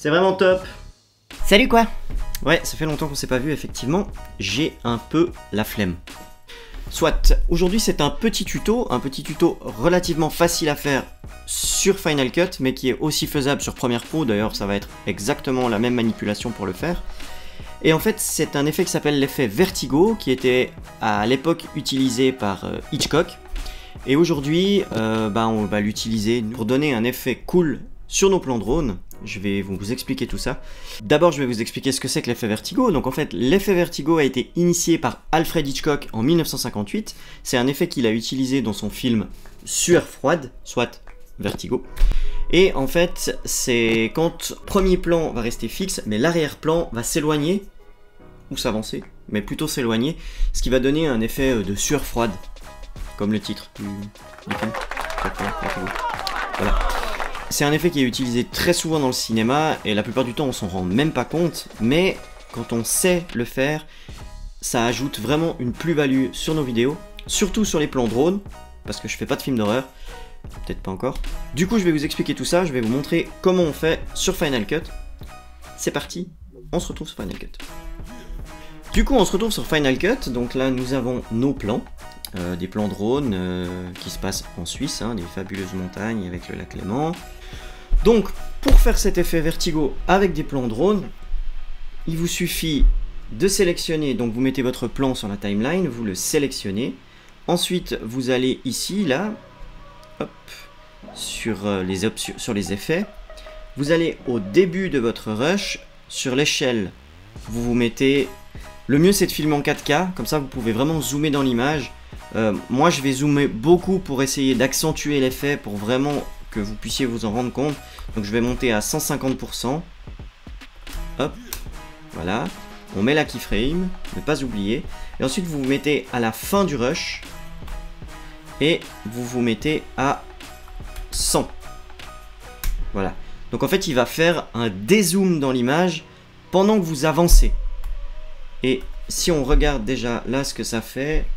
C'est vraiment top. Salut quoi. Ouais, ça fait longtemps qu'on s'est pas vu, effectivement. J'ai un peu la flemme. Soit, aujourd'hui c'est un petit tuto relativement facile à faire sur Final Cut, mais qui est aussi faisable sur Premiere Pro. D'ailleurs, ça va être exactement la même manipulation pour le faire. Et en fait, c'est un effet qui s'appelle l'effet Vertigo, qui était à l'époque utilisé par Hitchcock. Et aujourd'hui, on va l'utiliser pour donner un effet cool sur nos plans drone. Je vais vous expliquer tout ça. D'abord, je vais vous expliquer ce que c'est que l'effet Vertigo. Donc en fait, l'effet Vertigo a été initié par Alfred Hitchcock en 1958. C'est un effet qu'il a utilisé dans son film Sueur froide, soit Vertigo. Et en fait, c'est quand le premier plan va rester fixe, mais l'arrière-plan va s'éloigner, ou s'avancer, mais plutôt s'éloigner, ce qui va donner un effet de sueur froide, comme le titre du film. Voilà. C'est un effet qui est utilisé très souvent dans le cinéma, et la plupart du temps on s'en rend même pas compte, mais quand on sait le faire, ça ajoute vraiment une plus-value sur nos vidéos, surtout sur les plans drone, parce que je fais pas de film d'horreur, peut-être pas encore. Du coup je vais vous expliquer tout ça, je vais vous montrer comment on fait sur Final Cut. C'est parti, on se retrouve sur Final Cut. Du coup on se retrouve sur Final Cut, donc là nous avons nos plans. Des plans drone qui se passent en Suisse, des fabuleuses montagnes avec le lac Léman. Donc, pour faire cet effet Vertigo avec des plans drone, il vous suffit de sélectionner, donc vous mettez votre plan sur la timeline, vous le sélectionnez. Ensuite, vous allez ici, là, hop, sur les options, sur les effets. Vous allez au début de votre rush, sur l'échelle, vous vous mettez... Le mieux, c'est de filmer en 4K, comme ça vous pouvez vraiment zoomer dans l'image. Moi je vais zoomer beaucoup pour essayer d'accentuer l'effet, pour vraiment que vous puissiez vous en rendre compte. Donc je vais monter à 150%. Hop, voilà. On met la keyframe, ne pas oublier. Et ensuite vous vous mettez à la fin du rush. Et vous vous mettez à 100. Voilà. Donc en fait il va faire un dézoom dans l'image pendant que vous avancez. Et si on regarde déjà là ce que ça fait...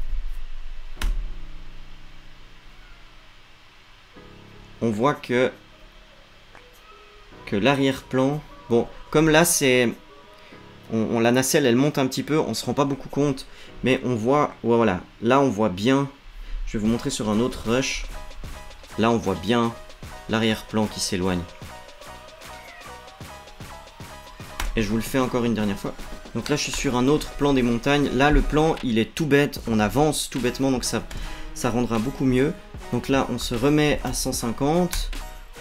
On voit que l'arrière-plan, bon, comme là c'est, la nacelle elle monte un petit peu, on se rend pas beaucoup compte, mais on voit, ouais, voilà, là on voit bien, je vais vous montrer sur un autre rush, là on voit bien l'arrière-plan qui s'éloigne. Et je vous le fais encore une dernière fois. Donc là je suis sur un autre plan des montagnes, là le plan il est tout bête, on avance tout bêtement, donc ça rendra beaucoup mieux. Donc là on se remet à 150,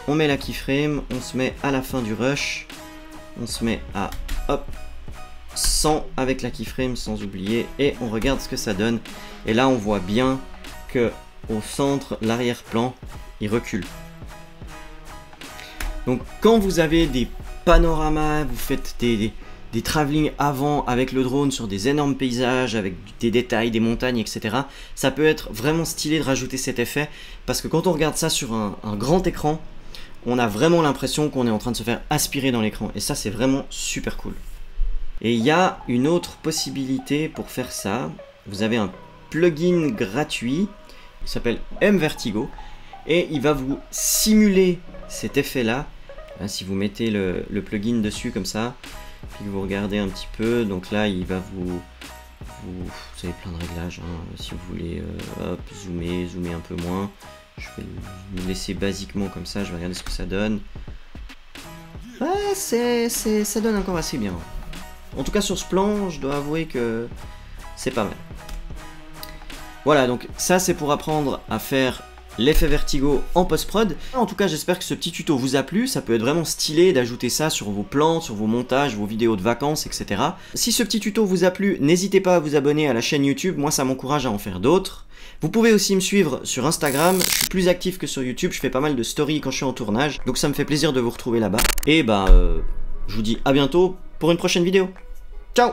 on met la keyframe, on se met à la fin du rush, on se met à hop 100 avec la keyframe sans oublier, et on regarde ce que ça donne. Et là on voit bien que au centre l'arrière-plan il recule. Donc quand vous avez des panoramas, vous faites des travelling avant avec le drone sur des énormes paysages, avec des détails, des montagnes, etc. Ça peut être vraiment stylé de rajouter cet effet, parce que quand on regarde ça sur un grand écran, on a vraiment l'impression qu'on est en train de se faire aspirer dans l'écran, et ça c'est vraiment super cool. Et il y a une autre possibilité pour faire ça, vous avez un plugin gratuit, qui s'appelle mVertigo, et il va vous simuler cet effet là, si vous mettez le plugin dessus comme ça, puis vous regardez un petit peu, donc là il va vous avez plein de réglages, si vous voulez hop, zoomer un peu moins. Je vais me laisser basiquement comme ça, je vais regarder ce que ça donne. Ouais, ça donne encore assez bien. En tout cas sur ce plan, je dois avouer que c'est pas mal. Voilà, donc ça c'est pour apprendre à faire l'effet Vertigo en post-prod. En tout cas, j'espère que ce petit tuto vous a plu. Ça peut être vraiment stylé d'ajouter ça sur vos plans, sur vos montages, vos vidéos de vacances, etc. Si ce petit tuto vous a plu, n'hésitez pas à vous abonner à la chaîne YouTube. Moi, ça m'encourage à en faire d'autres. Vous pouvez aussi me suivre sur Instagram. Je suis plus actif que sur YouTube. Je fais pas mal de stories quand je suis en tournage. Donc ça me fait plaisir de vous retrouver là-bas. Et je vous dis à bientôt pour une prochaine vidéo. Ciao!